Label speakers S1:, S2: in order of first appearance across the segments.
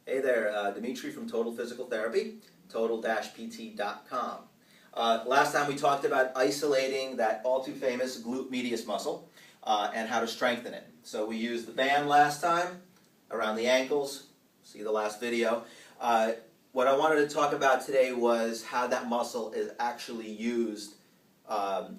S1: Hey there, Dimitri from Total Physical Therapy, total-pt.com. Last time we talked about isolating that all too famous Glut-Medius muscle and how to strengthen it. So we used the band last time around the ankles. See the last video. What I wanted to talk about today was how that muscle is actually used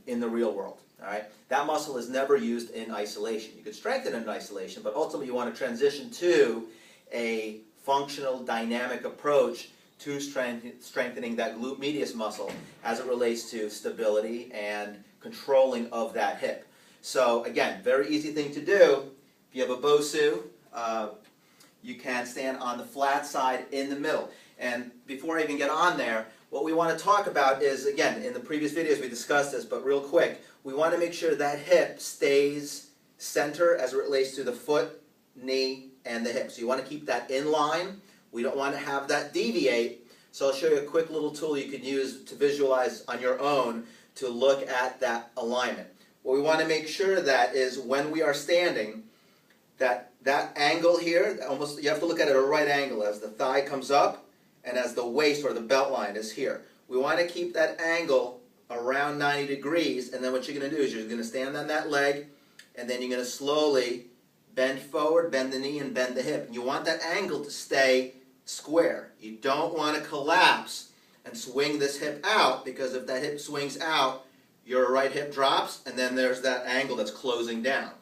S1: in the real world. All right? That muscle is never used in isolation. You could strengthen it in isolation, but ultimately you want to transition to a functional, dynamic approach to strengthening that glute-medius muscle as it relates to stability and controlling of that hip. So again, very easy thing to do. If you have a BOSU, you can stand on the flat side in the middle. And before I even get on there, what we want to talk about is, again, in the previous videos we discussed this, but real quick, we want to make sure that hip stays center as it relates to the foot, knee, and the hip. So you want to keep that in line. We don't want to have that deviate. So I'll show you a quick little tool you can use to visualize on your own to look at that alignment. What we want to make sure that is when we are standing, that angle here, almost you have to look at it at a right angle as the thigh comes up and as the waist or the belt line is here. We want to keep that angle around 90 degrees, and then what you're going to do is you're going to stand on that leg, and then you're going to slowly bend forward, bend the knee, and bend the hip. And you want that angle to stay square. You don't want to collapse and swing this hip out, because if that hip swings out, your right hip drops, and then there's that angle that's closing down.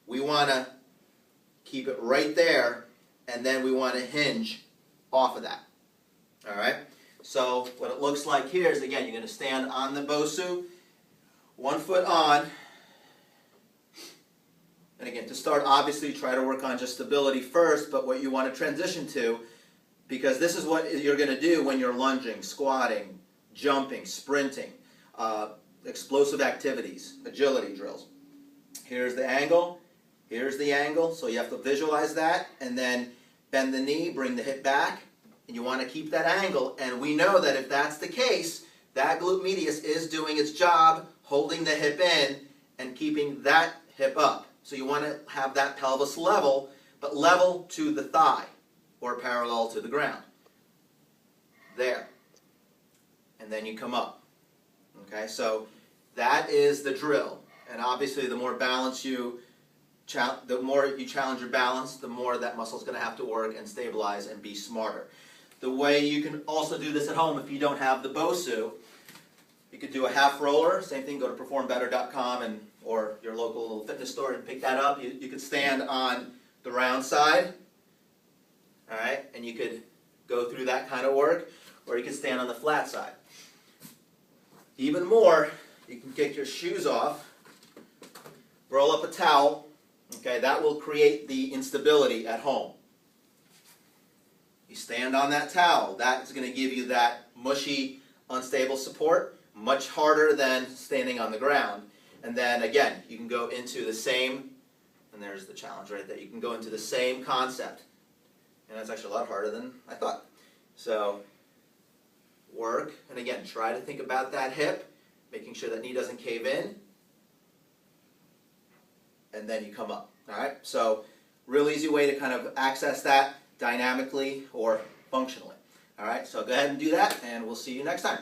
S1: We want to keep it right there, and then we want to hinge off of that. All right? So what it looks like here is, again, you're going to stand on the BOSU, 1 foot on. And again, to start, obviously, try to work on just stability first, but what you want to transition to, because this is what you're going to do when you're lunging, squatting, jumping, sprinting, explosive activities, agility drills. Here's the angle, so you have to visualize that, and then bend the knee, bring the hip back, and you want to keep that angle, and we know that if that's the case, that glute medius is doing its job, holding the hip in and keeping that hip up. So you want to have that pelvis level, but level to the thigh, or parallel to the ground. There. And then you come up. Okay, so that is the drill. And obviously the more balance the more you challenge your balance, the more that muscle is going to have to work and stabilize and be smarter. The way you can also do this at home if you don't have the BOSU, you could do a half roller. Same thing, go to performbetter.com or your local little fitness store and pick that up. You could stand on the round side, all right, and you could go through that kind of work, or you can stand on the flat side. Even more, you can take your shoes off, roll up a towel, okay, that will create the instability at home. You stand on that towel, that's going to give you that mushy, unstable support, much harder than standing on the ground. And then again, you can go into the same, and there's the challenge right there, you can go into the same concept. And that's actually a lot harder than I thought. So, work, and again, try to think about that hip, making sure that knee doesn't cave in, and then you come up. Alright, so real easy way to kind of access that dynamically or functionally. Alright, so go ahead and do that, and we'll see you next time.